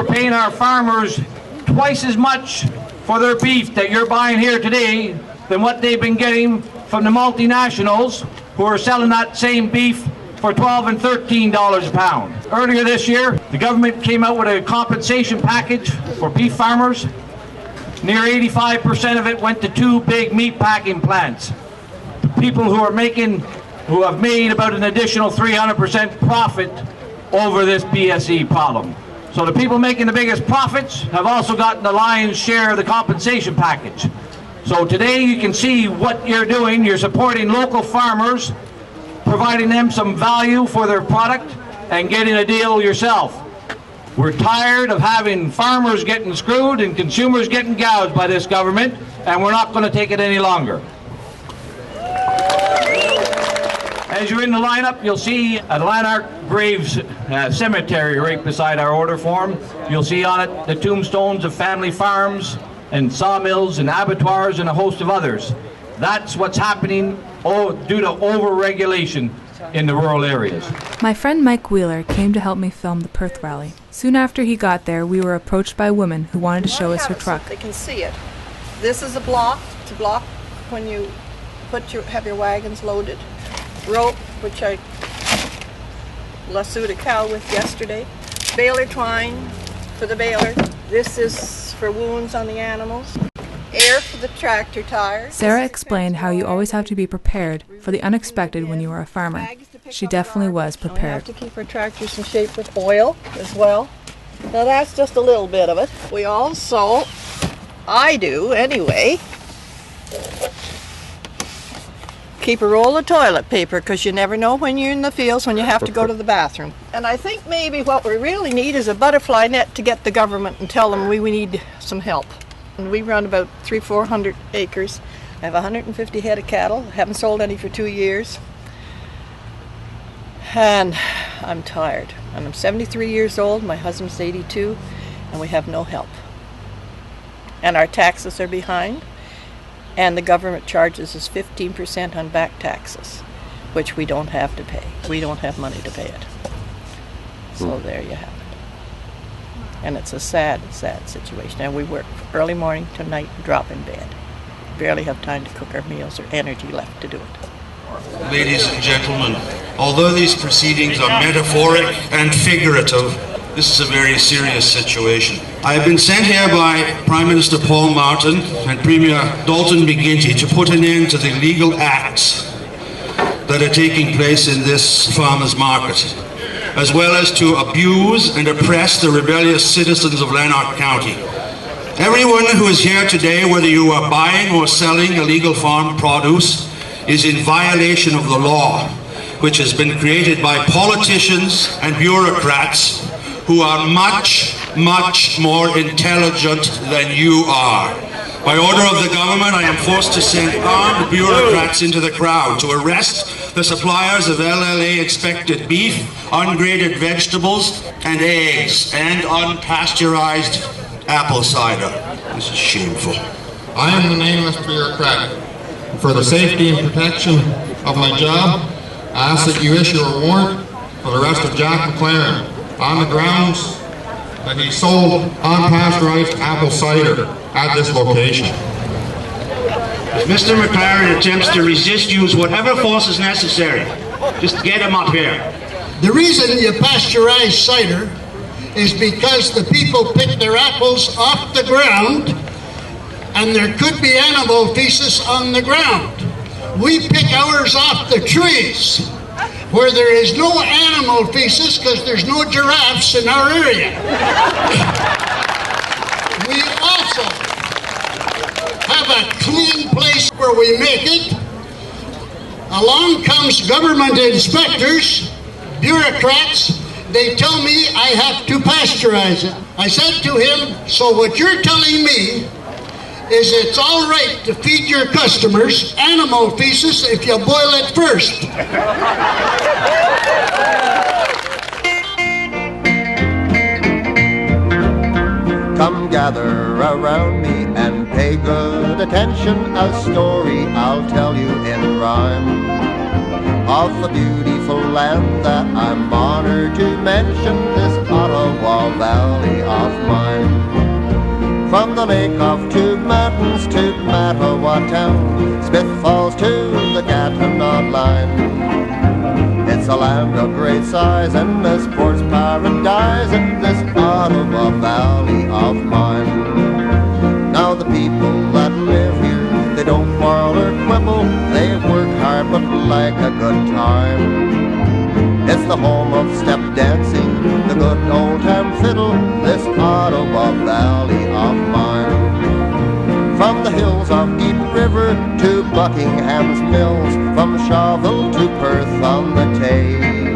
we're paying our farmers twice as much for their beef that you're buying here today than what they've been getting from the multinationals who are selling that same beef for $12 and $13 a pound. Earlier this year, the government came out with a compensation package for beef farmers. Near 85% of it went to 2 big meat packing plants. The people who have made about an additional 300% profit over this BSE problem. So the people making the biggest profits have also gotten the lion's share of the compensation package. So today you can see what you're doing. You're supporting local farmers, providing them some value for their product, and getting a deal yourself. We're tired of having farmers getting screwed and consumers getting gouged by this government, and we're not going to take it any longer. As you're in the lineup, you'll see a Lanark Graves cemetery right beside our order form. You'll see on it the tombstones of family farms and sawmills and abattoirs and a host of others. That's what's happening due to over-regulation in the rural areas. My friend Mike Wheeler came to help me film the Perth rally. Soon after he got there, we were approached by a woman who wanted to show us her truck. So they can see it. This is a block. It's a block when you have your wagons loaded. Rope, which I lassoed a cow with yesterday. Baler twine for the baler. This is for wounds on the animals. Air for the tractor tires. Sarah explained how you always have to be prepared for the unexpected when you are a farmer. She definitely was prepared. We have to keep our tractors in shape with oil as well. Now that's just a little bit of it. We also, I do anyway, keep a roll of toilet paper because you never know when you're in the fields when you have to go to the bathroom. And I think maybe what we really need is a butterfly net to get the government and tell them we need some help. And we run about 300-400 acres. I have 150 head of cattle. Haven't sold any for 2 years. And I'm tired. And I'm 73 years old. My husband's 82. And we have no help. And our taxes are behind. And the government charges us 15% on back taxes, which we don't have to pay. We don't have money to pay it. So there you have it. And it's a sad, sad situation. And we work early morning to night and drop in bed. Barely have time to cook our meals or energy left to do it. Ladies and gentlemen, although these proceedings are metaphoric and figurative, this is a very serious situation. I have been sent here by Prime Minister Paul Martin and Premier Dalton McGuinty to put an end to the illegal acts that are taking place in this farmers' market, as well as to abuse and oppress the rebellious citizens of Lanark County. Everyone who is here today, whether you are buying or selling illegal farm produce, is in violation of the law, which has been created by politicians and bureaucrats who are much, much more intelligent than you are. By order of the government, I am forced to send armed bureaucrats into the crowd to arrest the suppliers of LLA-inspected beef, ungraded vegetables and eggs, and unpasteurized apple cider. This is shameful. I am the nameless bureaucrat. For the safety and protection of my job, I ask that you issue a warrant for the arrest of Jack McLaren on the grounds that he sold unpasteurized apple cider at this location. If Mr. McLaren attempts to resist, use whatever force is necessary. Just get him up here. The reason you pasteurize cider is because the people pick their apples off the ground and there could be animal feces on the ground. We pick ours off the trees where there is no animal feces because there's no giraffes in our area. We also have a clean place where we make it. Along comes government inspectors, bureaucrats. They tell me I have to pasteurize it. I said to him, so what you're telling me is it's all right to feed your customers animal feces if you boil it first. Come gather around me and pay good attention. A story I'll tell you in rhyme. of the beautiful land that I'm honored to mention, this Ottawa Valley of mine. From the lake of Two Mountains to Mattawa town, Smith Falls to the Gatineau line. It's a land of great size and a sports paradise in this Ottawa Valley of mine. Now the people that live here, they don't quarrel or quibble, they work hard but like a good time. It's the home of step dancing, the good old time fiddle, this Ottawa Valley of mine. From the hills of Deep River to Buckingham's Mills, from Shawville to Perth on the Tay.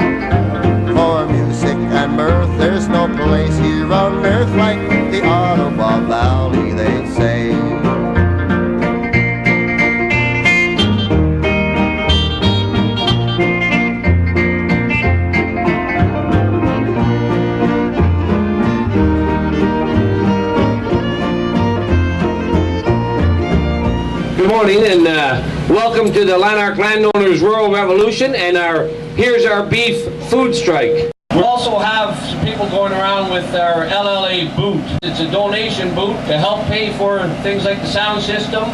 For music and mirth, there's no place here on earth like the Ottawa Valley, they say. Good morning and welcome to the Lanark Landowners Rural Revolution and here's our beef food strike. We also have some people going around with our LLA boot. It's a donation boot to help pay for things like the sound system,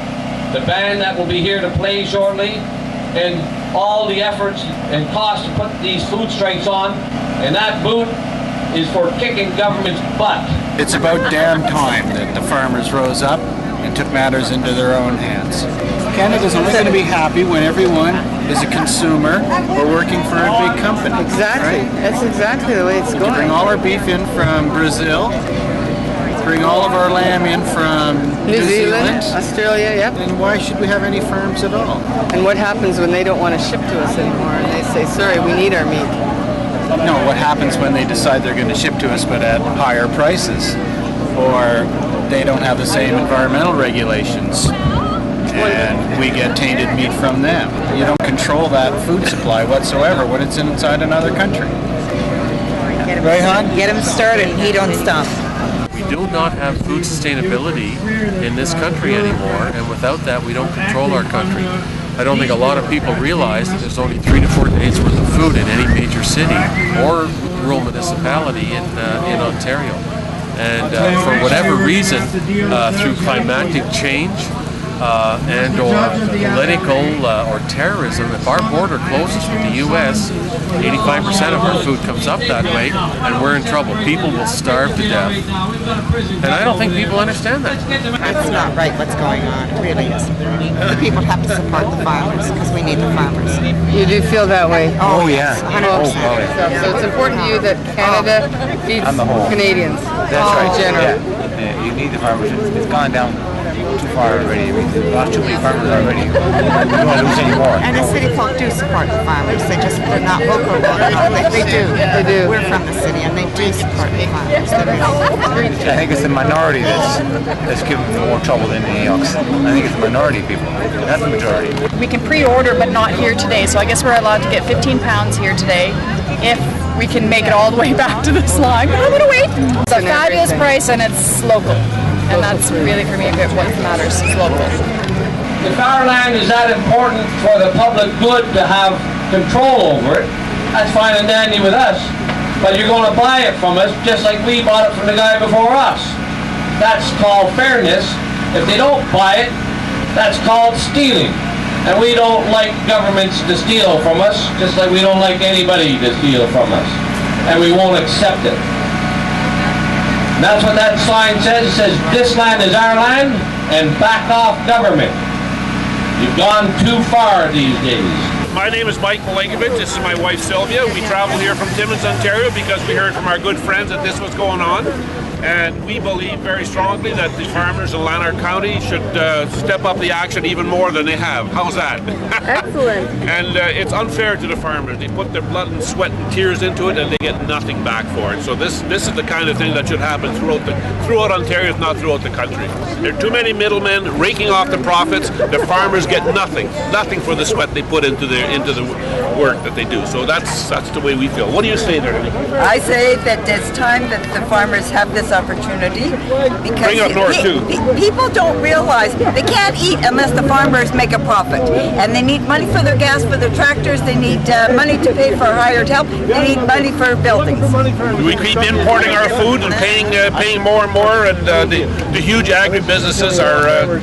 the band that will be here to play shortly, and all the efforts and costs to put these food strikes on. And that boot is for kicking government's butt. It's about damn time that the farmers rose up and took matters into their own hands. Canada's only going to be happy when everyone is a consumer or working for a big company. Exactly. Right? That's exactly the way it's going. To bring all our beef in from Brazil, bring all of our lamb in from New Zealand, Australia, yep. Then why should we have any farms at all? And what happens when they don't want to ship to us anymore and they say, sorry, we need our meat? No, what happens when they decide they're going to ship to us but at higher prices? Or they don't have the same environmental regulations and we get tainted meat from them. You don't control that food supply whatsoever when it's inside another country. Right, hon? Get him started and he don't stop. We do not have food sustainability in this country anymore, and without that we don't control our country. I don't think a lot of people realize that there's only 3 to 4 days worth of food in any major city or rural municipality in Ontario. And for whatever reason, through climatic change and or political or terrorism, if our border closes with the U.S., 85% of our food comes up that way, and we're in trouble. People will starve to death. And I don't think people understand that. That's not right what's going on. It really isn't. The people have to support the farmers because we need the farmers. You do feel that way? Oh, yeah. 100%. So it's important to you that Canada feeds Canadians. That's right. Generally. Yeah, you need the farmers. It's gone down too far already. We've lost too many farmers already. We don't want to lose any more. And the city folk do support the farmers. They're not vocal about it. They do. They do. We're from the city and they do support the farmers. I think it's the minority that's giving them more trouble than anything else. I think it's the minority of people, not the majority. We can pre-order but not here today, so I guess we're allowed to get 15 pounds here today if we can make it all the way back to this line. But I'm going to wait. It's a fabulous price and it's local. And that's really, for me, what matters. It's local. If our land is that important for the public good to have control over it, that's fine and dandy with us. But you're going to buy it from us just like we bought it from the guy before us. That's called fairness. If they don't buy it, that's called stealing. And we don't like governments to steal from us, just like we don't like anybody to steal from us. And we won't accept it. And that's what that sign says. It says, this land is our land, and back off government. You've gone too far these days. My name is Mike Milankovich. This is my wife Sylvia. We traveled here from Timmins, Ontario because we heard from our good friends that this was going on. And we believe very strongly that the farmers in Lanark County should step up the action even more than they have. How's that? Excellent. And it's unfair to the farmers. They put their blood and sweat and tears into it and they get nothing back for it. So this is the kind of thing that should happen throughout Ontario, if not throughout the country. There are too many middlemen raking off the profits. The farmers get nothing for the sweat they put into the into the work that they do. So that's the way we feel. What do you say there? I say that it's time that the farmers have this opportunity because Bring up north too. People don't realize they can't eat unless the farmers make a profit, and they need money for their gas, for their tractors. They need money to pay for hired help. They need money for buildings. We keep importing our food and paying more and more, and the huge agribusinesses are,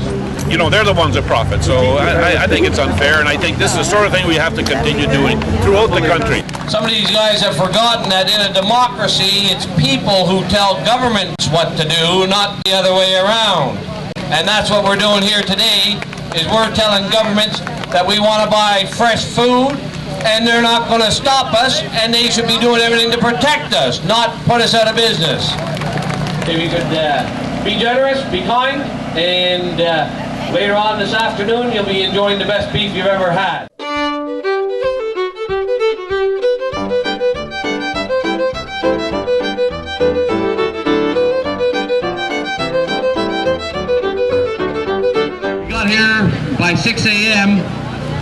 they're the ones that profit. So I think it's unfair, and I think this is the sort of thing we have to continue doing throughout the country. Some of these guys have forgotten that in a democracy, it's people who tell governments what to do, not the other way around. And that's what we're doing here today, is we're telling governments that we want to buy fresh food, and they're not going to stop us, and they should be doing everything to protect us, not put us out of business. If you could be generous, be kind, and later on this afternoon, you'll be enjoying the best beef you've ever had. Here by 6 a.m.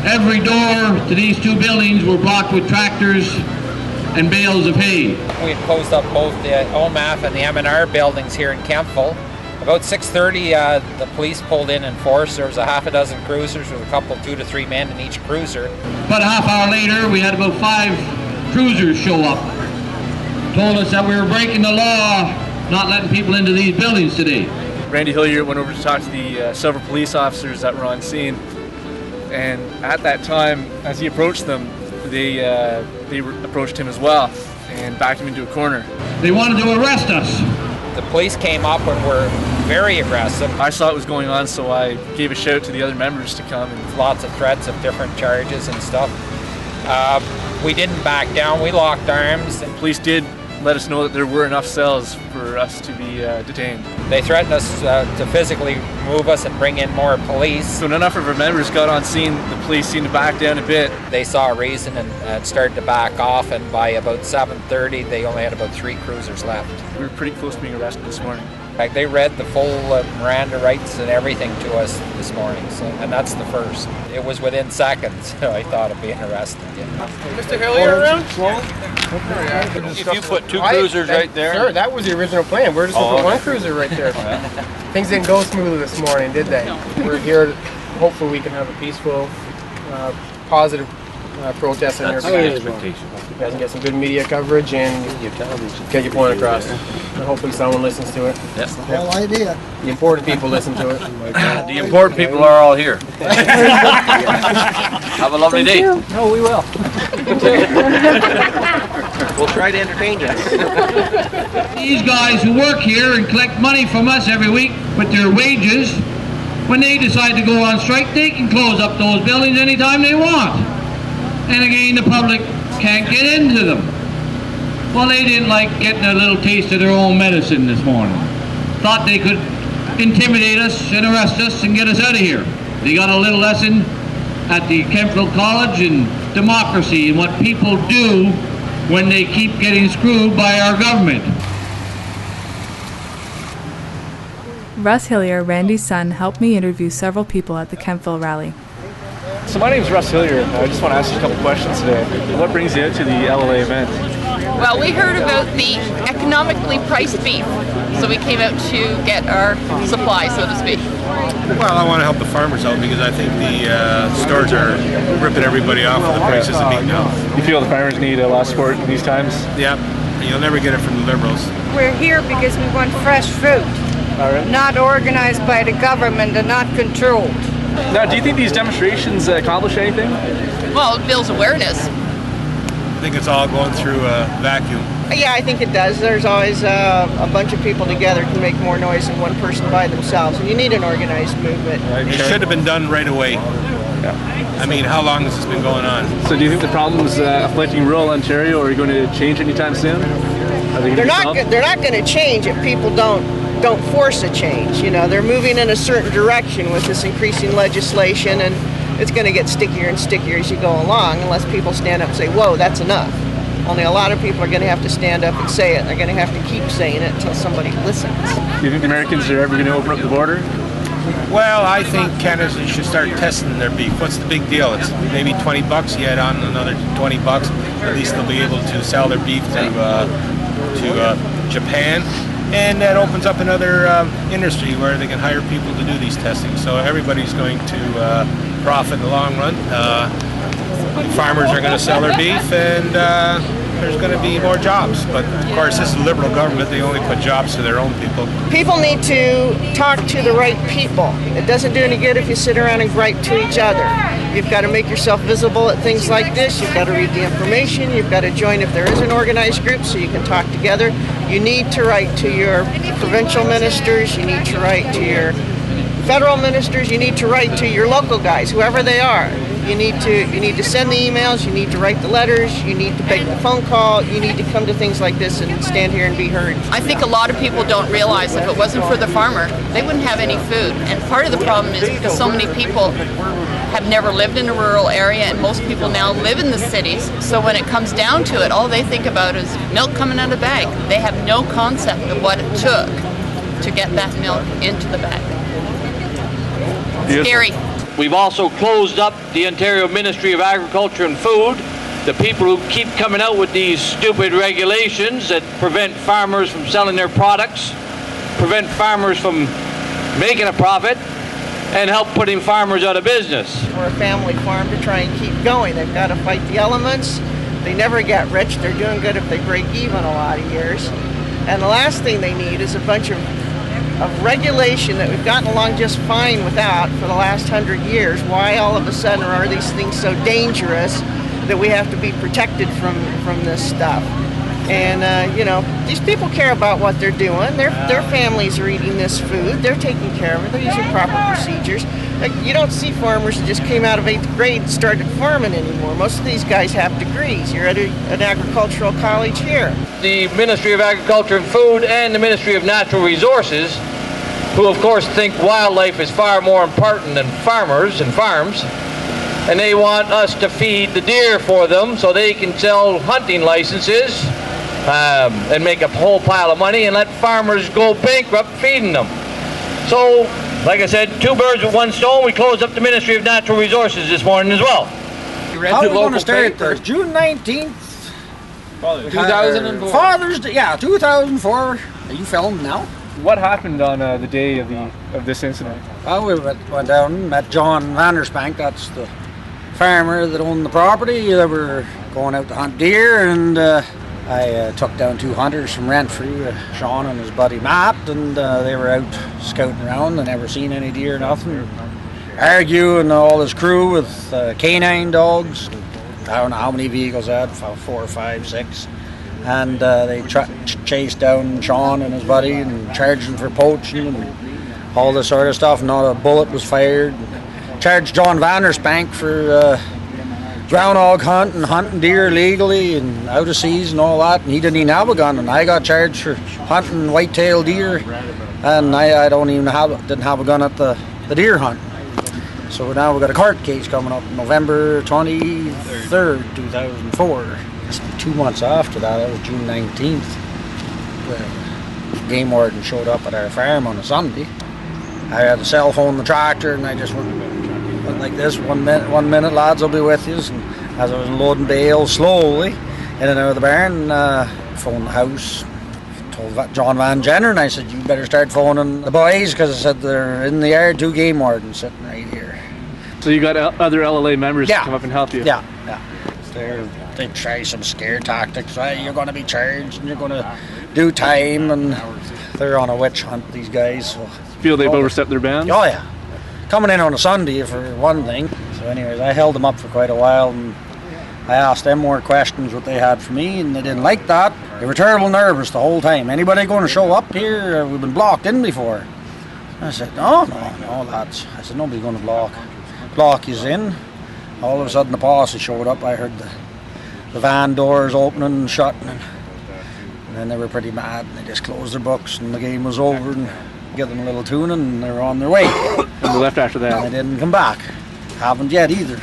every door to these two buildings were blocked with tractors and bales of hay. We had closed up both the OMAF and the M&R buildings here in Kemptville. About 6:30 the police pulled in force. There was a half a dozen cruisers with a couple, 2 to 3 men in each cruiser. About a half hour later we had about 5 cruisers show up. Told us that we were breaking the law, not letting people into these buildings today. Randy Hillier went over to talk to the several police officers that were on scene, and at that time, as he approached them, they approached him as well and backed him into a corner. They wanted to arrest us. The police came up and were very aggressive. I saw what was going on, so I gave a shout to the other members to come. And lots of threats of different charges and stuff. We didn't back down. We locked arms. The police did let us know that there were enough cells for us to be detained. They threatened us to physically move us and bring in more police. So when enough of our members got on scene, the police seemed to back down a bit. They saw a reason and started to back off, and by about 7:30 they only had about 3 cruisers left. We were pretty close to being arrested this morning. Like, they read the full Miranda rights and everything to us this morning, and that's the first. It was within seconds I thought of being arrested. Yeah. Mr. Hillier around? If you put 2 cruisers right there. Sure, that was the original plan. We're just going to put 1 cruiser right there. Things didn't go smoothly this morning, did they? We're here, hopefully we can have a peaceful, positive protest in there. You guys can get some good media coverage and get your point across. And hopefully someone listens to it. That's the whole idea. The important people listen to it. The important people are all here. Have a lovely day. No, we will. We'll try to entertain you. These guys who work here and collect money from us every week with their wages, when they decide to go on strike, they can close up those buildings anytime they want. And again, the public can't get into them. Well, they didn't like getting a little taste of their own medicine this morning. Thought they could intimidate us and arrest us and get us out of here. They got a little lesson at the Kemptville College in democracy and what people do when they keep getting screwed by our government. Russ Hillier, Randy's son, helped me interview several people at the Kemptville rally. So my name is Russ Hillier. I just want to ask you a couple questions today. What brings you out to the LLA event? Well, we heard about the economically priced beef, so we came out to get our supply, so to speak. Well, I want to help the farmers out because I think the stores are ripping everybody off with the prices of meat now. You feel the farmers need a lot of support in these times? Yep. You'll never get it from the Liberals. We're here because we want fresh fruit, not organized by the government and not controlled. Now, do you think these demonstrations accomplish anything? Well, it builds awareness. I think it's all going through a vacuum. Yeah, I think it does. There's always a bunch of people together can make more noise than one person by themselves, and you need an organized movement. It should have been done right away. Yeah. I mean, how long has this been going on? So do you think the problems afflicting rural Ontario are going to change anytime soon? They're not going to change if people don't force a change. You know, they're moving in a certain direction with this increasing legislation, and it's going to get stickier and stickier as you go along unless people stand up and say, whoa, that's enough. Only a lot of people are going to have to stand up and say it. They're going to have to keep saying it until somebody listens. Do you think the Americans are ever going to open up the border? Well, I think Canada should start testing their beef. What's the big deal? It's maybe $20. You add on another $20. At least they'll be able to sell their beef to Japan, and that opens up another industry where they can hire people to do these testing. So everybody's going to profit in the long run. Farmers are going to sell their beef, and there's going to be more jobs. But of course, this is a Liberal government. They only put jobs to their own people. People need to talk to the right people. It doesn't do any good if you sit around and gripe to each other. You've got to make yourself visible at things like this. You've got to read the information. You've got to join if there is an organized group so you can talk together. You need to write to your provincial ministers. You need to write to your federal ministers. You need to write to your local guys, whoever they are. You need to send the emails, you need to write the letters, you need to make the phone call, you need to come to things like this and stand here and be heard. I think a lot of people don't realize if it wasn't for the farmer, they wouldn't have any food. And part of the problem is because so many people have never lived in a rural area, and most people now live in the cities. So when it comes down to it, all they think about is milk coming out of the bag. They have no concept of what it took to get that milk into the bag. Scary. We've also closed up the Ontario Ministry of Agriculture and Food. The people who keep coming out with these stupid regulations that prevent farmers from selling their products, prevent farmers from making a profit, and help putting farmers out of business. We're a family farm to try and keep going. They've got to fight the elements. They never get rich. They're doing good if they break even a lot of years. And the last thing they need is a bunch of regulation that we've gotten along just fine without for the last 100 years. Why all of a sudden are these things so dangerous that we have to be protected from this stuff? And these people care about what they're doing. Their families are eating this food. They're taking care of it. They're using proper procedures. Like, you don't see farmers that just came out of 8th grade and started farming anymore. Most of these guys have degrees. You're at an agricultural college here. The Ministry of Agriculture and Food and the Ministry of Natural Resources, who of course think wildlife is far more important than farmers and farms, and they want us to feed the deer for them so they can sell hunting licenses and make a whole pile of money and let farmers go bankrupt feeding them. So, like I said, 2 birds with 1 stone. We closed up the Ministry of Natural Resources this morning as well. How are we going to start there? June 19th. 2004. Father's Day, yeah, 2004. Are you filmed now? What happened on the day of this incident? Well, we went down and met John Vanderspank. That's the farmer that owned the property. They were going out to hunt deer, and I took down 2 hunters from Renfrew, Sean and his buddy Matt, and they were out scouting around. They never seen any deer, nothing. Arguing all his crew with canine dogs. I don't know how many vehicles they had, 4 or 5, 6. And they chased down Sean and his buddy and charged him for poaching and all this sort of stuff. Not a bullet was fired. Charged John Vanderspank for groundhog hunting, hunting deer legally and out of season and all that. And he didn't even have a gun. And I got charged for hunting white-tailed deer. And I didn't have a gun at the deer hunt. So now we've got a court case coming up November 23rd, 2004. 2 months after that was June 19th. The game warden showed up at our farm on a Sunday. I had a cell phone in the tractor and I just went like this, 1 minute lads, I'll be with you. And as I was loading bales slowly in and out of the barn, phoned the house, told John Van Jenner, and I said, you better start phoning the boys, because I said they're in the yard, 2 game wardens sitting right here. So you got other LLA members to come up and help you? Yeah. They try some scare tactics. Right? You're going to be charged and you're going to do time, and they're on a witch hunt, these guys. So. Feel they've overstepped their bounds? Oh yeah. Coming in on a Sunday for one thing. So anyways, I held them up for quite a while, and I asked them more questions what they had for me, and they didn't like that. They were terrible nervous the whole time. Anybody going to show up here? We've been blocked in before. I said, no lads. I said, nobody's going to block you in. All of a sudden the posse showed up. I heard the van doors opening and shutting, and then they were pretty mad, and they just closed their books and the game was over, and give them a little tuning and they were on their way. And they left after that? And they didn't come back. Haven't yet either.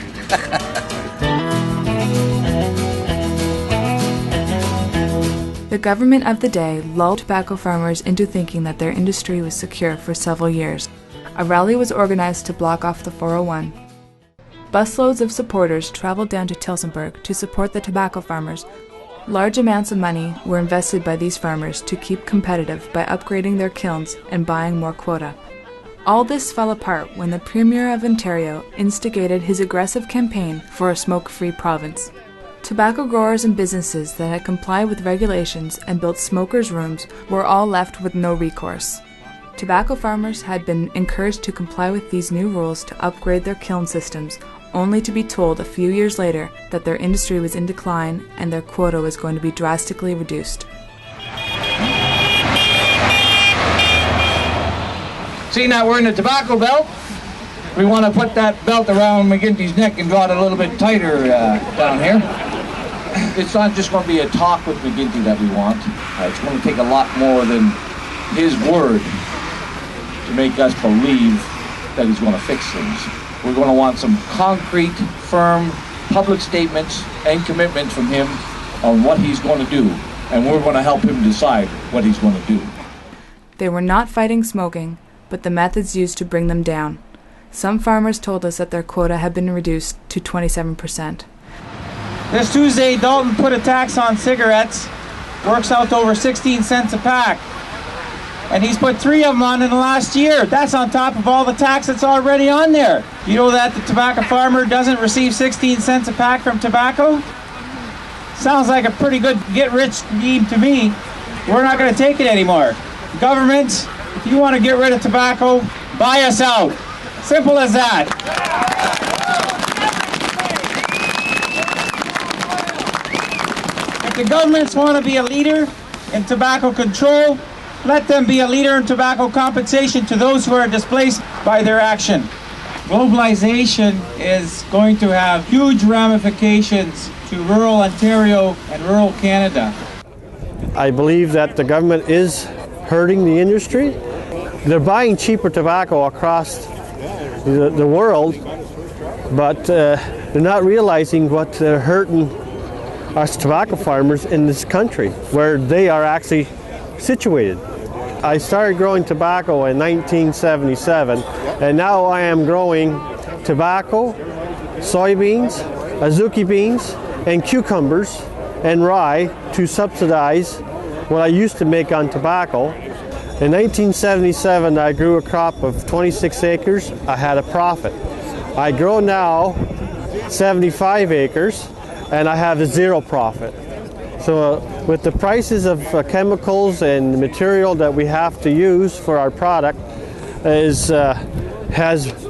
The government of the day lulled tobacco farmers into thinking that their industry was secure for several years. A rally was organized to block off the 401. Busloads of supporters traveled down to Tillsonburg to support the tobacco farmers. Large amounts of money were invested by these farmers to keep competitive by upgrading their kilns and buying more quota. All this fell apart when the Premier of Ontario instigated his aggressive campaign for a smoke-free province. Tobacco growers and businesses that had complied with regulations and built smokers' rooms were all left with no recourse. Tobacco farmers had been encouraged to comply with these new rules to upgrade their kiln systems, only to be told a few years later that their industry was in decline and their quota was going to be drastically reduced. Seeing that we're in the tobacco belt, we want to put that belt around McGinty's neck and draw it a little bit tighter down here. It's not just going to be a talk with McGinty that we want. It's going to take a lot more than his word to make us believe that he's going to fix things. We're going to want some concrete, firm, public statements and commitments from him on what he's going to do, and we're going to help him decide what he's going to do. They were not fighting smoking, but the methods used to bring them down. Some farmers told us that their quota had been reduced to 27%. This Tuesday, Dalton put a tax on cigarettes, works out to over 16 cents a pack. And he's put 3 of them on in the last year. That's on top of all the tax that's already on there. You know that the tobacco farmer doesn't receive 16 cents a pack from tobacco? Sounds like a pretty good get-rich scheme to me. We're not going to take it anymore. Government, if you want to get rid of tobacco, buy us out. Simple as that. If the governments want to be a leader in tobacco control, let them be a leader in tobacco compensation to those who are displaced by their action. Globalization is going to have huge ramifications to rural Ontario and rural Canada. I believe that the government is hurting the industry. They're buying cheaper tobacco across the world, but they're not realizing what they're hurting us tobacco farmers in this country, where they are actually situated. I started growing tobacco in 1977, and now I am growing tobacco, soybeans, azuki beans, and cucumbers and rye to subsidize what I used to make on tobacco. In 1977, I grew a crop of 26 acres. I had a profit. I grow now 75 acres, and I have a zero profit. So with the prices of chemicals and the material that we have to use for our product has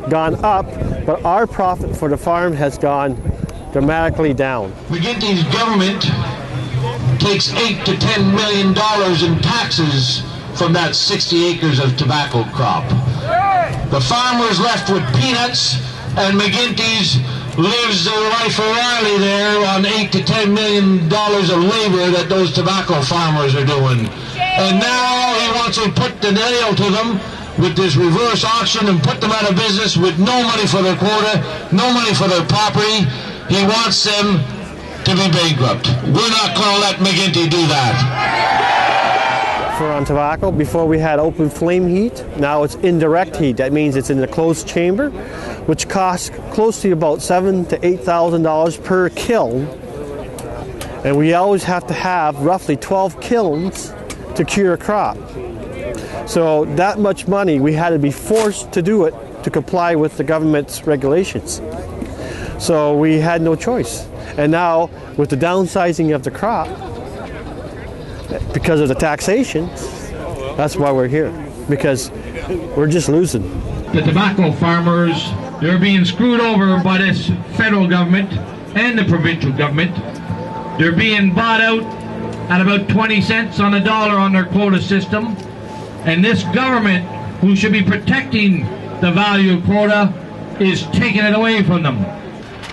gone up, but our profit for the farm has gone dramatically down. McGinty's government takes $8 to $10 million in taxes from that 60 acres of tobacco crop. The farmer's left with peanuts, and McGinty's lives their life O'Reilly there on $8 to $10 million of labor that those tobacco farmers are doing. And now he wants to put the nail to them with this reverse auction and put them out of business with no money for their quota, no money for their property. He wants them to be bankrupt. We're not going to let McGinty do that. On tobacco, before we had open flame heat, now it's indirect heat. That means it's in a closed chamber, which costs close to about $7,000 to $8,000 per kiln. And we always have to have roughly 12 kilns to cure a crop. So that much money, we had to be forced to do it to comply with the government's regulations. So we had no choice. And now, with the downsizing of the crop, because of the taxation, that's why we're here, because we're just losing. The tobacco farmers, they're being screwed over by this federal government and the provincial government. They're being bought out at about 20 cents on the dollar on their quota system, and this government, who should be protecting the value of quota, is taking it away from them.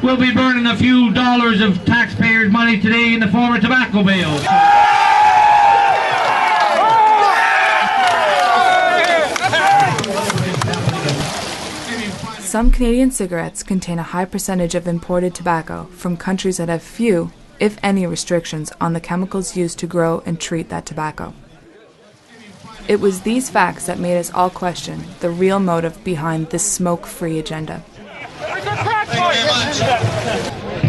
We'll be burning a few dollars of taxpayers' money today in the form of tobacco bales. Some Canadian cigarettes contain a high percentage of imported tobacco from countries that have few, if any, restrictions on the chemicals used to grow and treat that tobacco. It was these facts that made us all question the real motive behind this smoke-free agenda.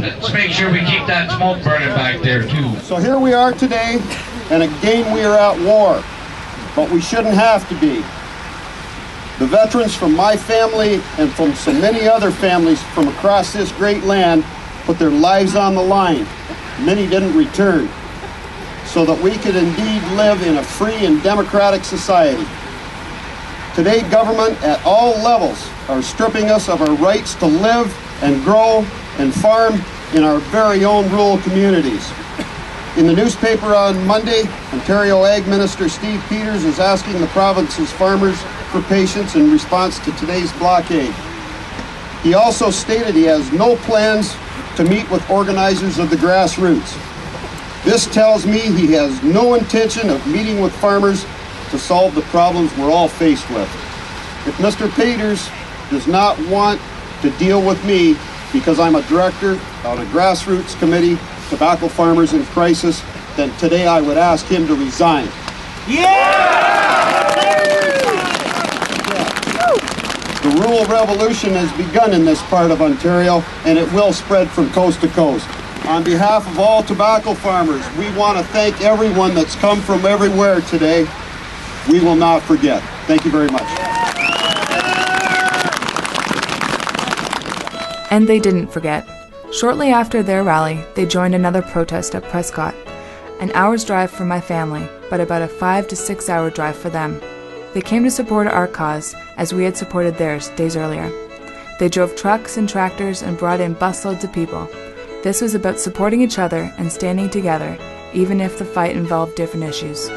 Let's make sure we keep that smoke burning back there too. So here we are today, and again we are at war, but we shouldn't have to be. The veterans from my family and from so many other families from across this great land put their lives on the line. Many didn't return, so that we could indeed live in a free and democratic society. Today, government at all levels are stripping us of our rights to live and grow and farm in our very own rural communities. In the newspaper on Monday, Ontario Ag Minister Steve Peters is asking the province's farmers for patience in response to today's blockade. He also stated he has no plans to meet with organizers of the grassroots. This tells me he has no intention of meeting with farmers to solve the problems we're all faced with. If Mr. Peters does not want to deal with me because I'm a director on a grassroots committee, Tobacco Farmers in Crisis, then today I would ask him to resign. The rural revolution has begun in this part of Ontario, and it will spread from coast to coast. On behalf of all tobacco farmers, we want to thank everyone that's come from everywhere today. We will not forget. Thank you very much. And they didn't forget. Shortly after their rally, they joined another protest at Prescott. An hour's drive for my family, but about a 5 to 6 hour drive for them. They came to support our cause, as we had supported theirs days earlier. They drove trucks and tractors and brought in busloads of people. This was about supporting each other and standing together, even if the fight involved different issues.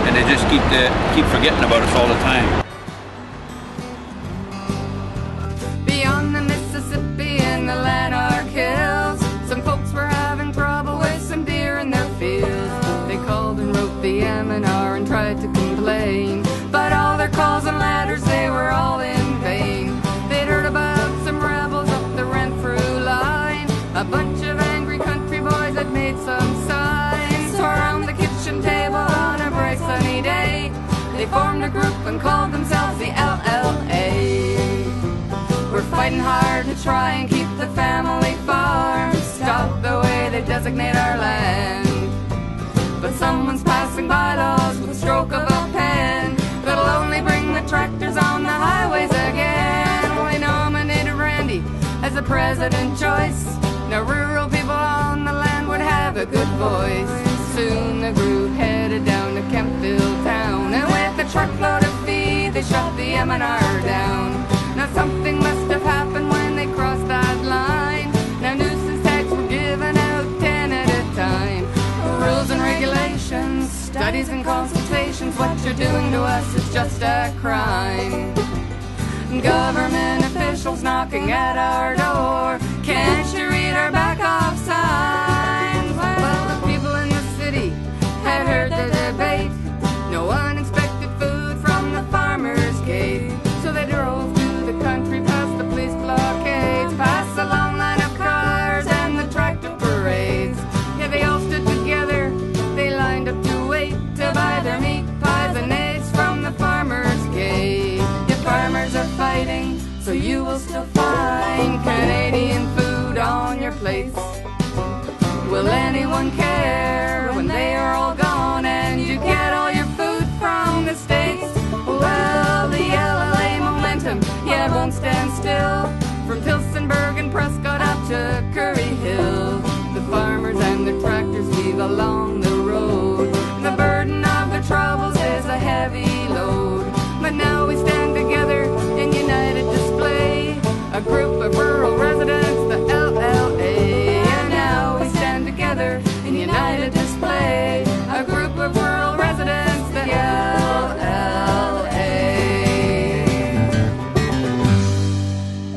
And they just keep forgetting about us all the time. Beyond the Mississippi and the Lanark Hills, some folks were having trouble with some deer in their fields. They called and wrote the M&R and tried to complain, but all their calls and letters, they were all in vain. They'd heard about some rebels up the Renfrew line. A bunch of angry country boys had made some signs. So around the kitchen table on a bright sunny day, they formed a group and called themselves the LLA. We're fighting hard to try and keep the family farm, stop the way they designate our land. But someone's passing bylaws with a stroke of a pen that'll only bring the tractors on the highways again. Well, they nominated Randy as the president choice. Now rural people on the land would have a good voice. Soon the group headed down to Kempville town, and with a truckload of feed they shot the M&R down. Now something must have happened when they crossed that line. Now nuisance tags were given out 10 at a time. Rules and regulations, studies and consultations, what you're doing to us is just a crime. Government officials knocking at our door, can't you read our back off signs? Well, the people in the city had heard the debate. No unexpected food from the farmer's gate, so they drove to the country past the police blockades, past the long line of cars and the tractor parades. Yeah, they all stood together, they lined up to wait to buy their meat pies and eggs from the farmer's gate. Yeah, farmers are fighting, so you will still find Canadian food on your plates. Will anyone care when they are all gone and you get all your food from the States? Well, the LLA momentum, yeah, it won't stand still. From Tilsonburg and Prescott up to Curry Hill, the farmers and their tractors weave along the road. The burden of their troubles is a heavy load, but now we stand together in united display, a group of rural residents in united display, a group of rural residents, the LLA.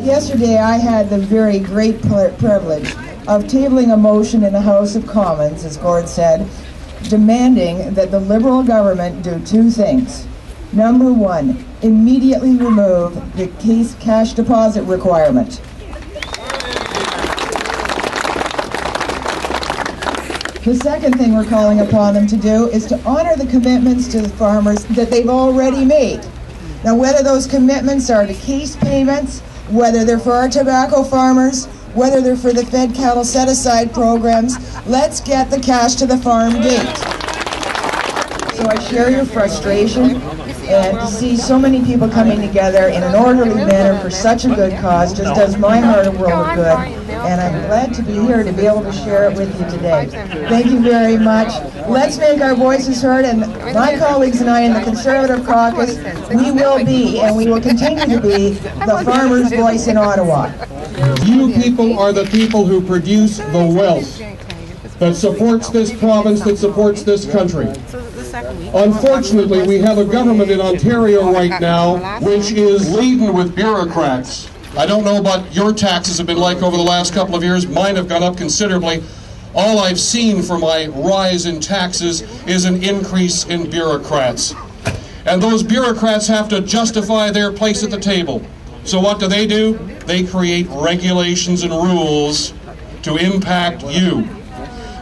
Yesterday I had the very great privilege of tabling a motion in the House of Commons, as Gord said, demanding that the Liberal government do two things. Number one, immediately remove the cash deposit requirement. The second thing we're calling upon them to do is to honor the commitments to the farmers that they've already made. Now, whether those commitments are to case payments, whether they're for our tobacco farmers, whether they're for the fed cattle set-aside programs, let's get the cash to the farm gate. So I share your frustration, and to see so many people coming together in an orderly manner for such a good cause just does my heart a world of good, and I'm glad to be here to be able to share it with you today. Thank you very much. Let's make our voices heard, and my colleagues and I in the Conservative Caucus, we will be, and we will continue to be, the farmer's voice in Ottawa. You people are the people who produce the wealth that supports this province, that supports this country. Unfortunately, we have a government in Ontario right now which is laden with bureaucrats. I don't know what your taxes have been like over the last couple of years. Mine have gone up considerably. All I've seen for my rise in taxes is an increase in bureaucrats. And those bureaucrats have to justify their place at the table. So what do? They create regulations and rules to impact you.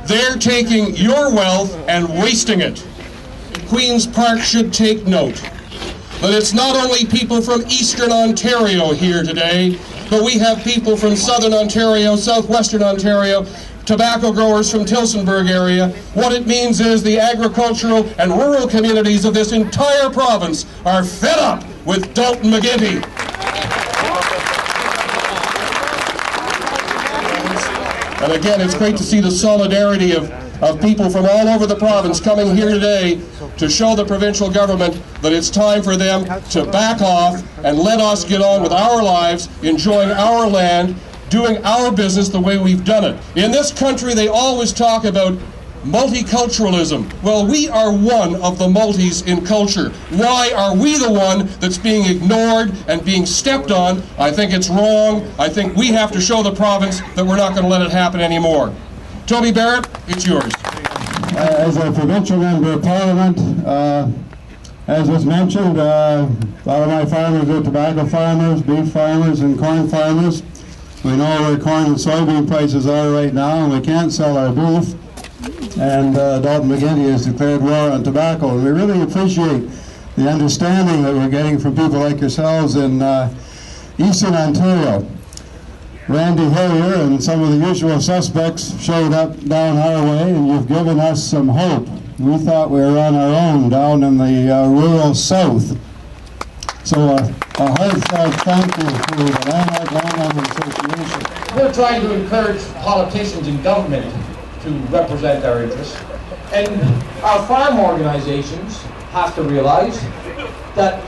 They're taking your wealth and wasting it. Queen's Park should take note that it's not only people from Eastern Ontario here today, but we have people from Southern Ontario, Southwestern Ontario, tobacco growers from Tillsonburg area. What it means is the agricultural and rural communities of this entire province are fed up with Dalton McGuinty. And again, it's great to see the solidarity of people from all over the province coming here today to show the provincial government that it's time for them to back off and let us get on with our lives, enjoying our land, doing our business the way we've done it. In this country, they always talk about multiculturalism. Well, we are one of the multis in culture. Why are we the one that's being ignored and being stepped on? I think it's wrong. I think we have to show the province that we're not going to let it happen anymore. Toby Barrett, it's yours. As a provincial member of Parliament, as was mentioned, a lot of my farmers are tobacco farmers, beef farmers, and corn farmers. We know where corn and soybean prices are right now, and we can't sell our beef. And Dalton McGuinty has declared war on tobacco. And we really appreciate the understanding that we're getting from people like yourselves in Eastern Ontario. Randy Hillier and some of the usual suspects showed up down our way, and you've given us some hope. We thought we were on our own down in the rural south. So a heartfelt thank you to the Landowner Association. We're trying to encourage politicians in government to represent our interests. And our farm organizations have to realize that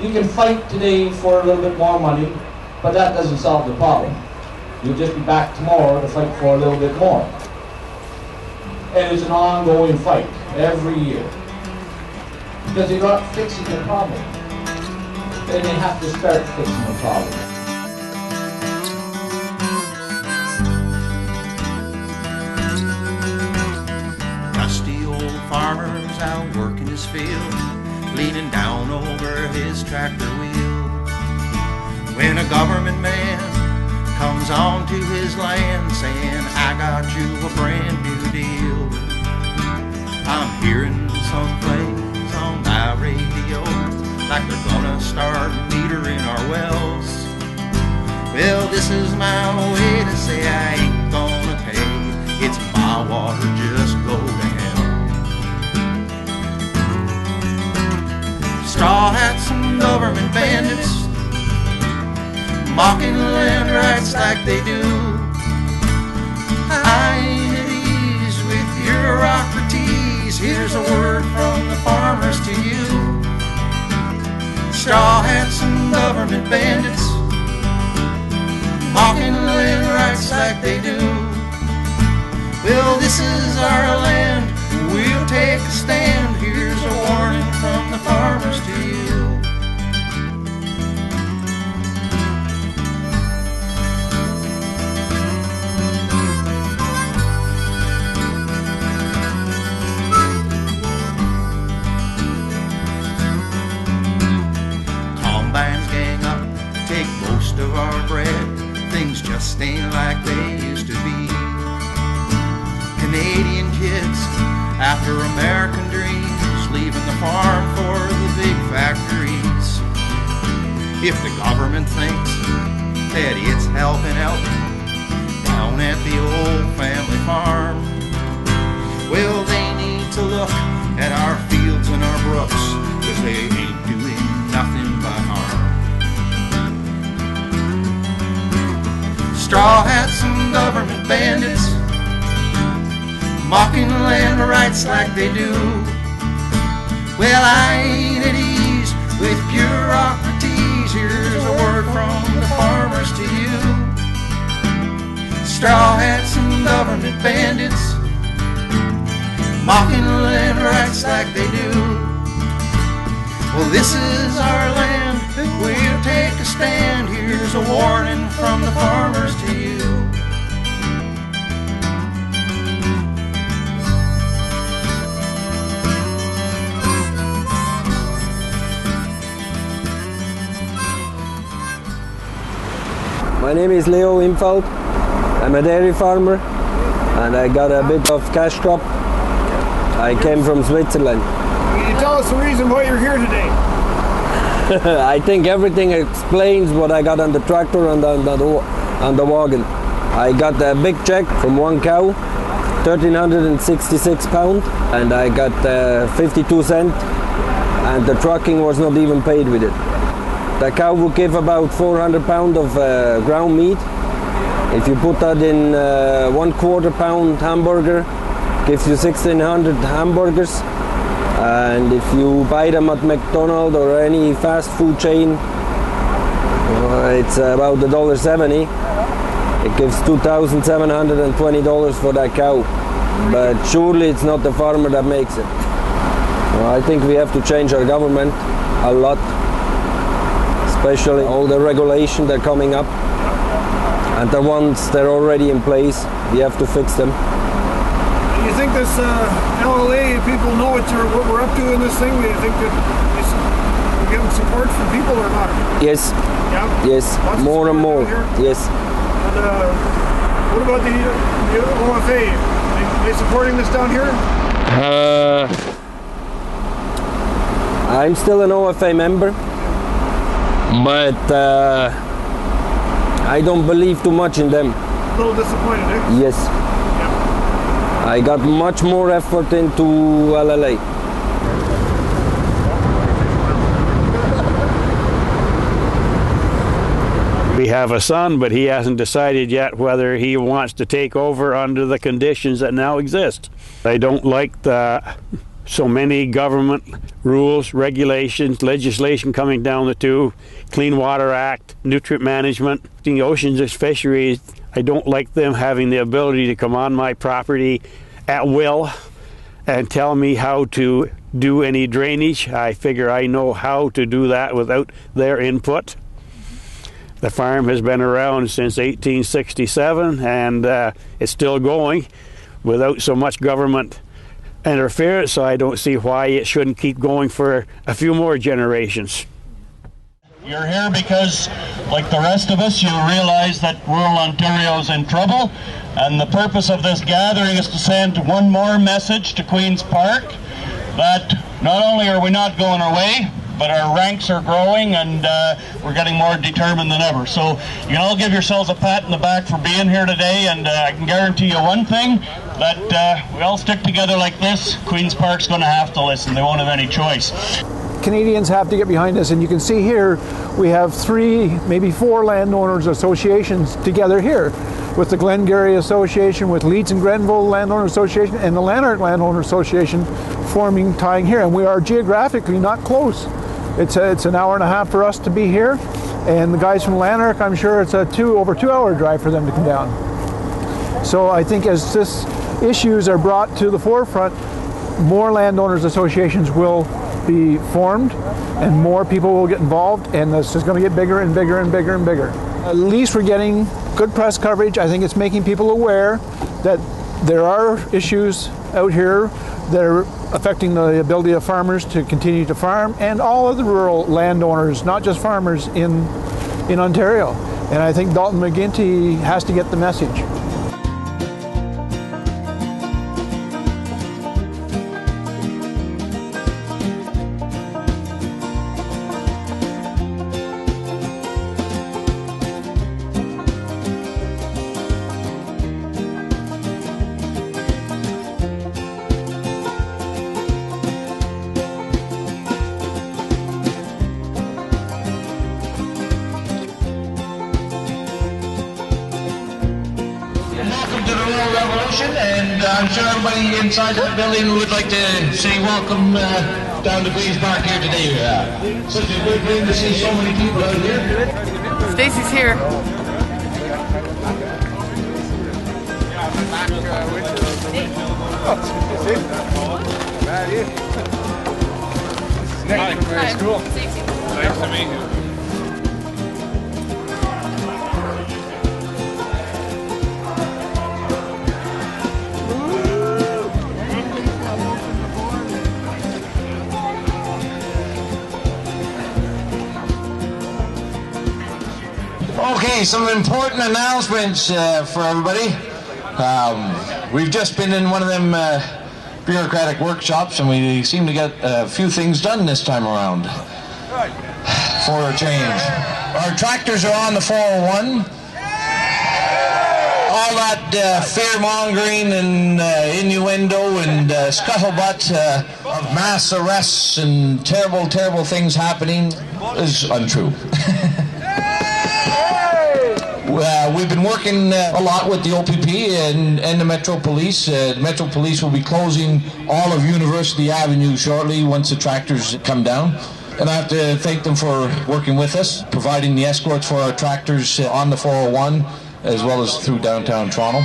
you can fight today for a little bit more money, but that doesn't solve the problem. You'll just be back tomorrow to fight for a little bit more. And it's an ongoing fight every year. Because they're not fixing the problem. Then they have to start fixing the problem. Dusty old farmer's out working his field, leaning down over his tractor wheel. When a government man comes onto his land saying, I got you a brand new deal. I'm hearing some things on my radio, like they're gonna start metering our wells. Well, this is my way to say I ain't gonna pay. It's my water, just go to hell. Straw hats and government bandits mocking land rights like they do. I ain't at ease with bureaucracies. Here's a word from the farmers to you. Straw hats and government bandits mocking land rights like they do. Well, this is our land, we'll take a stand. Here's a warning from the farmers to you. Combines gang up, take most of our bread. Things just ain't like they used to be. Canadian kids after American dreams, leaving the farm for the big factories. If the government thinks that it's helping out down at the old family farm, well, they need to look at our fields and our brooks, 'cause they ain't doing nothing but harm. Straw hats and government bandits mocking land rights like they do. Well, I ain't at ease with bureaucracies. Here's a word from the farmers to you. Straw hats and government bandits mocking land rights like they do. Well, this is our land, we'll take a stand. Here's a warning from the farmers to you. My name is Leo Imfeld. I'm a dairy farmer and I got a bit of cash crop. I came from Switzerland. Can you tell us the reason why you're here today? I think everything explains what I got on the tractor and on the wagon. I got a big check from one cow, 1,366 pounds, and I got 52 cents, and the trucking was not even paid with it. The cow will give about 400 pounds of ground meat. If you put that in 1/4 pound hamburger, gives you 1,600 hamburgers. And if you buy them at McDonald's or any fast food chain, it's about $1.70. It gives $2,720 for that cow. But surely it's not the farmer that makes it. I think we have to change our government a lot, especially all the regulations that are coming up. And the ones that are already in place, we have to fix them. Do you think this LLA people know what we're up to in this thing? Do you think that we're getting support from people or not? Yes. Yeah? Yes. More and more. Yes. And what about the OFA? Are they supporting this down here? I'm still an OFA member, but I don't believe too much in them. A little disappointed, eh? Yes. I got much more effort into LLA. We have a son, but he hasn't decided yet whether he wants to take over under the conditions that now exist. I don't like so many government rules, regulations, legislation coming down the tube, Clean Water Act, nutrient management, the oceans and fisheries. I don't like them having the ability to come on my property at will and tell me how to do any drainage. I figure I know how to do that without their input. The farm has been around since 1867 and it's still going without so much government interference, so I don't see why it shouldn't keep going for a few more generations. You're here because, like the rest of us, you realize that rural Ontario's in trouble, and the purpose of this gathering is to send one more message to Queen's Park that not only are we not going away, but our ranks are growing and we're getting more determined than ever. So you can all give yourselves a pat in the back for being here today, and I can guarantee you one thing, that we all stick together like this, Queen's Park's going to have to listen. They won't have any choice. Canadians have to get behind us, and you can see here we have 3, maybe 4 landowners associations together here, with the Glengarry Association, with Leeds and Grenville Landowner Association, and the Lanark Landowner Association tying here, and we are geographically not close. It's an hour and a half for us to be here, and the guys from Lanark, I'm sure it's over 2 hour drive for them to come down. So I think as this issues are brought to the forefront, more landowners associations will be formed and more people will get involved, and this is going to get bigger and bigger and bigger and bigger. At least we're getting good press coverage. I think it's making people aware that there are issues out here that are affecting the ability of farmers to continue to farm, and all of the rural landowners, not just farmers in Ontario. And I think Dalton McGuinty has to get the message. And I'm sure everybody inside the building would like to say welcome down to Queen's Park here today. Such a good thing to see so many people out here. Stacy's here. Hi. Cool. Nice to meet you. Okay, some important announcements for everybody. We've just been in one of them bureaucratic workshops, and we seem to get a few things done this time around for a change. Our tractors are on the 401. All that fear-mongering and innuendo and scuttlebutt of mass arrests and terrible, terrible things happening is untrue. We've been working a lot with the OPP and the Metro Police. The Metro Police will be closing all of University Avenue shortly once the tractors come down. And I have to thank them for working with us, providing the escorts for our tractors on the 401 as well as through downtown Toronto.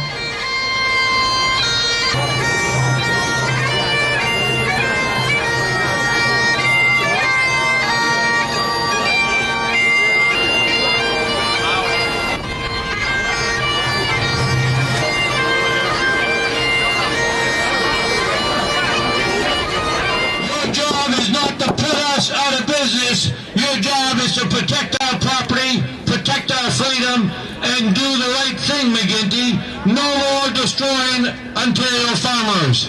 Out of business. Your job is to protect our property, protect our freedom, and do the right thing, McGuinty. No more destroying Ontario farmers.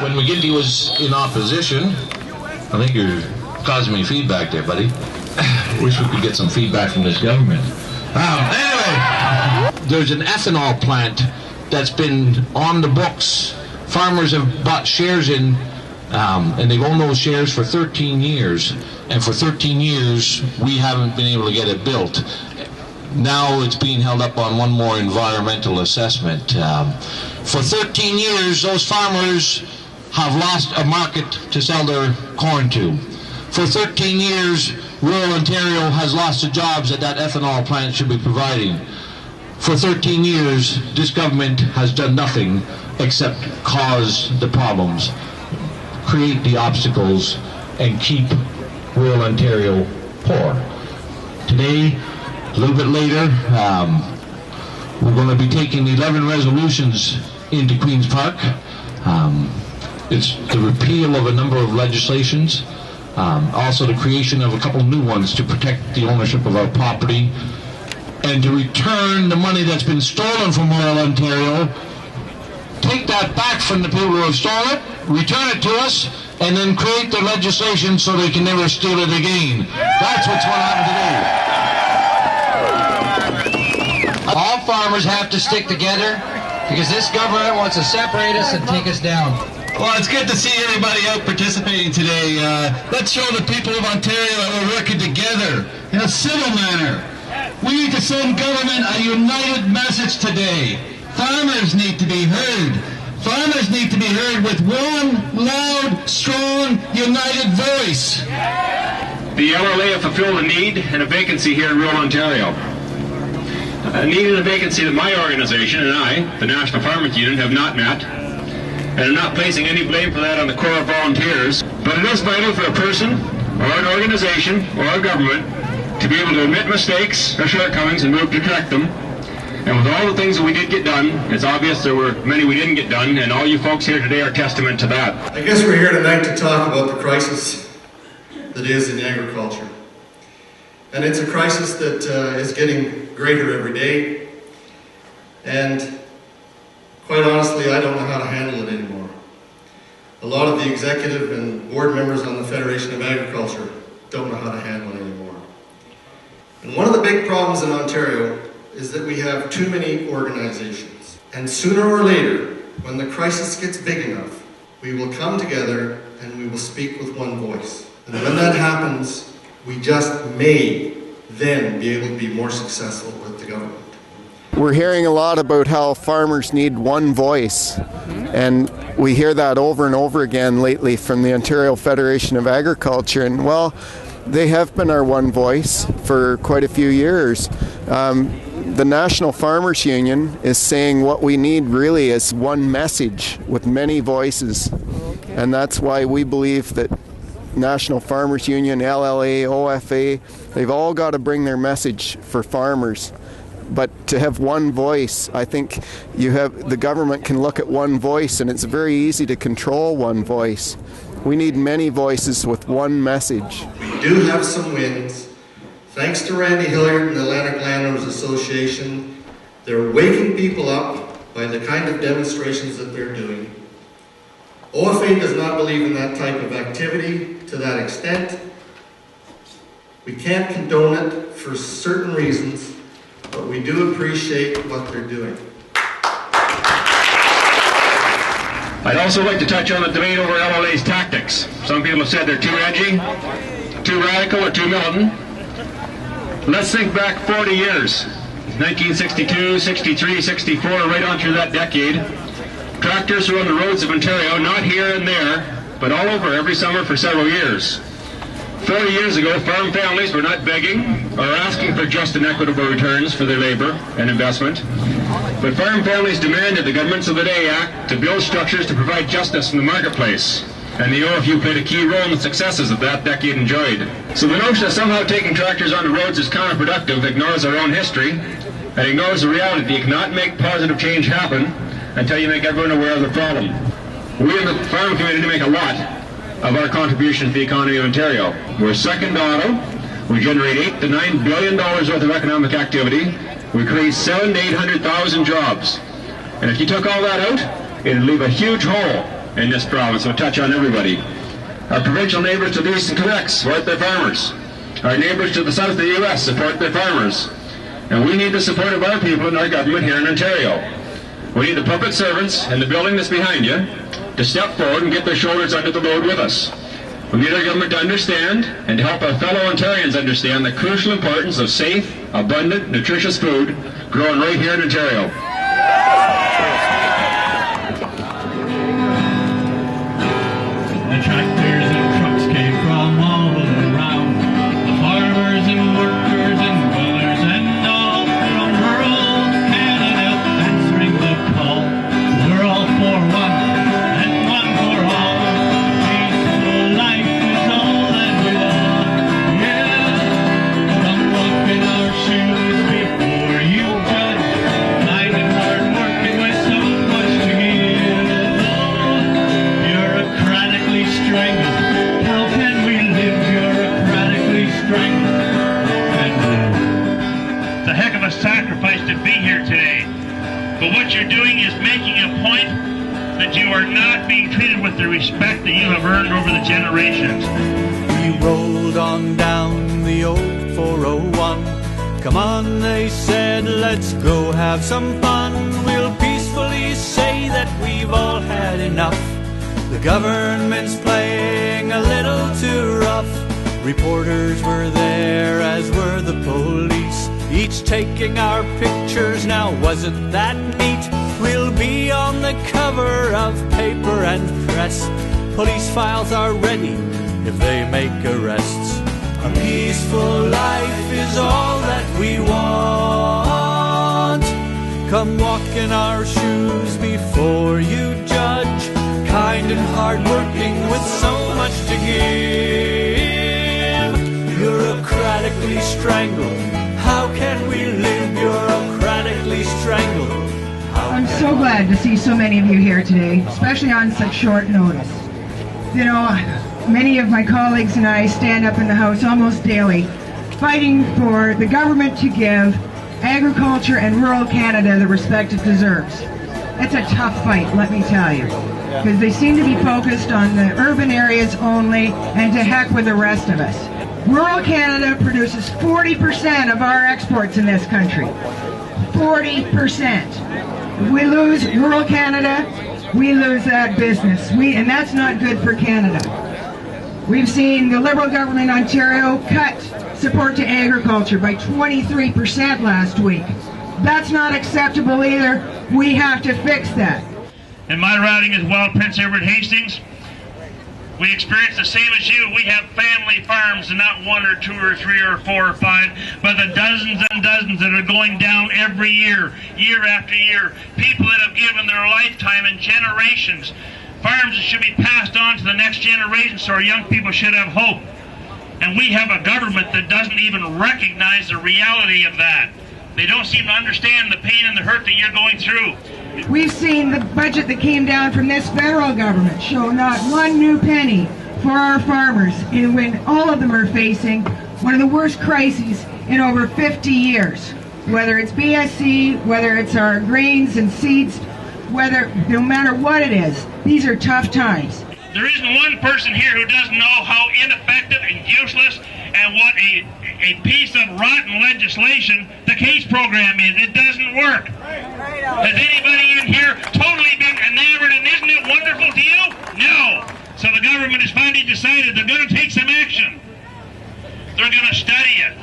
When McGuinty was in opposition, I think you're causing me feedback there, buddy. Wish we could get some feedback from this government. Anyway, there's an ethanol plant that's been on the books. Farmers have bought shares in and they've owned those shares for 13 years. And for 13 years, we haven't been able to get it built. Now it's being held up on one more environmental assessment. For 13 years, those farmers have lost a market to sell their corn to. For 13 years, rural Ontario has lost the jobs that ethanol plant should be providing. For 13 years, this government has done nothing except cause the problems, create the obstacles, and keep rural Ontario poor. Today, a little bit later, we're going to be taking 11 resolutions into Queen's Park. It's the repeal of a number of legislations, also the creation of a couple new ones to protect the ownership of our property, and to return the money that's been stolen from rural Ontario, take that back from the people who have stolen it, return it to us, and then create the legislation so they can never steal it again. That's what's going to happen today. All farmers have to stick together because this government wants to separate us and take us down. Well, it's good to see everybody out participating today. Let's show the people of Ontario that we're working together in a civil manner. We need to send government a united message today. Farmers need to be heard. Farmers need to be heard with one loud, strong, united voice. The LRA have fulfilled a need and a vacancy here in rural Ontario. needing a vacancy that my organization and I, the National Farmers Union, have not met. And I'm not placing any blame for that on the Corps of Volunteers. But it is vital for a person, or an organization, or a government to be able to admit mistakes or shortcomings and move to correct them. And with all the things that we did get done, it's obvious there were many we didn't get done, and all you folks here today are testament to that. I guess we're here tonight to talk about the crisis that is in agriculture. And it's a crisis that is getting greater every day. And quite honestly, I don't know how to handle it anymore. A lot of the executive and board members on the Federation of Agriculture don't know how to handle it anymore. And one of the big problems in Ontario is that we have too many organizations. And sooner or later, when the crisis gets big enough, we will come together and we will speak with one voice. And when that happens, we just may then be able to be more successful with the government. We're hearing a lot about how farmers need one voice, and we hear that over and over again lately from the Ontario Federation of Agriculture, and well, they have been our one voice for quite a few years. The National Farmers Union is saying what we need really is one message with many voices, and that's why we believe that National Farmers Union, LLA, OFA, they've all got to bring their message for farmers. But to have one voice, I think the government can look at one voice, and it's very easy to control one voice. We need many voices with one message. We do have some wins. Thanks to Randy Hilliard and the Atlantic Landowners Association, they're waking people up by the kind of demonstrations that they're doing. OFA does not believe in that type of activity to that extent. We can't condone it for certain reasons, but we do appreciate what they're doing. I'd also like to touch on the debate over LLA's tactics. Some people have said they're too edgy, too radical, or too militant. Let's think back 40 years, 1962, 63, 64, right on through that decade. Tractors were on the roads of Ontario, not here and there, but all over every summer for several years. 40 years ago, farm families were not begging or asking for just and equitable returns for their labor and investment, but farm families demanded the Governments of the Day act to build structures to provide justice in the marketplace, and the OFU played a key role in the successes that that decade enjoyed. So the notion that somehow taking tractors on the roads is counterproductive ignores our own history and ignores the reality that you cannot make positive change happen until you make everyone aware of the problem. We in the farm community make a lot of our contribution to the economy of Ontario. We're second to Ottawa. We generate $8 to $9 billion worth of economic activity. We create 700,000 to 800,000 jobs. And if you took all that out, it'd leave a huge hole in this province. So touch on everybody. Our provincial neighbors to the east and Quebec support their farmers. Our neighbors to the south of the U.S. support their farmers. And we need the support of our people in our government here in Ontario. We need the public servants and the building that's behind you to step forward and get their shoulders under the load with us. We need our government to understand and to help our fellow Ontarians understand the crucial importance of safe, abundant, nutritious food grown right here in Ontario. The tractors and trucks came from all around. The farmers and workers and dwellers and all from rural Canada answering the call. We're all for one and one for all. Peaceful life is all that we want. Yeah, come walk in our shoes before you judge. Climbing hard, working with so much to give. Bureaucratically strangled. How can we live bureaucratically strangled? It's a heck of a sacrifice to be here today. But what you're doing is making a point that you are not being treated with the respect that you have earned over the generations. We rolled on down the old 401. Come on, they said, let's go have some fun. We'll peacefully say that we've all had enough. The government's playing a little too rough. Reporters were there, as were the police, each taking our pictures. Now wasn't that neat? We'll be on the cover of paper and press. Police files are ready if they make arrests. A peaceful life is all that we want. Come walk in our shoes before you judge. Kind and hard-working with so much to give. Bureaucratically strangled. How can we live bureaucratically strangled? I'm so glad to see so many of you here today, especially on such short notice. You know, many of my colleagues and I stand up in the House almost daily, fighting for the government to give agriculture and rural Canada the respect it deserves. It's a tough fight, let me tell you, because they seem to be focused on the urban areas only, and to heck with the rest of us. Rural Canada produces 40% of our exports in this country. 40%. If we lose rural Canada, we lose that business. And that's not good for Canada. We've seen the Liberal government in Ontario cut support to agriculture by 23% last week. That's not acceptable either. We have to fix that. In my riding as well, Prince Edward Hastings, we experience the same as you. We have family farms, and not one or two or three or four or five, but the dozens and dozens that are going down every year, year after year. People that have given their lifetime and generations. Farms that should be passed on to the next generation, so our young people should have hope. And we have a government that doesn't even recognize the reality of that. They don't seem to understand the pain and the hurt that you're going through. We've seen the budget that came down from this federal government show not one new penny for our farmers, and when all of them are facing one of the worst crises in over 50 years. Whether it's BSC, whether it's our grains and seeds, no matter what it is, these are tough times. There isn't one person here who doesn't know how ineffective and useless and what a piece of rotten legislation the CASE program is. It doesn't work. Has anybody in here totally been enamored, and isn't it wonderful to you? No. So the government has finally decided they're going to take some action. They're going to study it.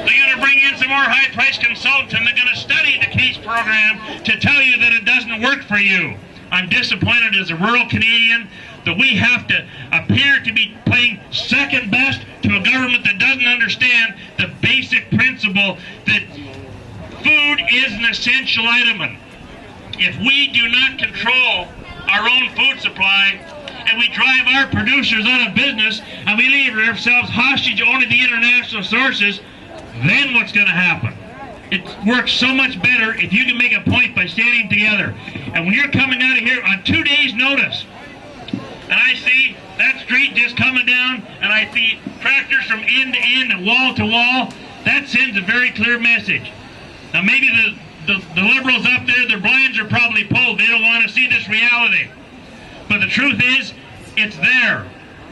They're going to bring in some more high-priced consultants, and they're going to study the CASE program to tell you that it doesn't work for you. I'm disappointed as a rural Canadian that we have to appear to be playing second best to a government that doesn't understand the basic principle that food is an essential item. If we do not control our own food supply, and we drive our producers out of business, and we leave ourselves hostage only to the international sources, then what's going to happen? It works so much better if you can make a point by standing together. And when you're coming out of here on 2 days' notice, and I see that street just coming down, and I see tractors from end to end and wall to wall, that sends a very clear message. Now maybe the Liberals up there, their blinds are probably pulled. They don't want to see this reality. But the truth is, it's there.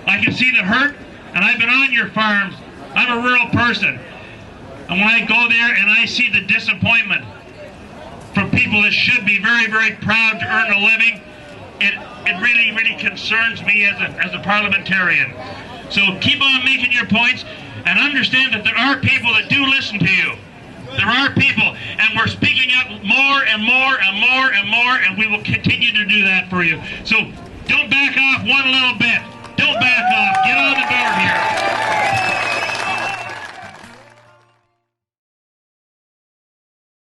I can see the hurt, and I've been on your farms. I'm a rural person. And when I go there and I see the disappointment from people that should be very, very proud to earn a living, it really, really concerns me as a parliamentarian. So keep on making your points, and understand that there are people that do listen to you. There are people, and we're speaking up more and more and more and more, and we will continue to do that for you. So don't back off one little bit. Don't back off. Get on the board here.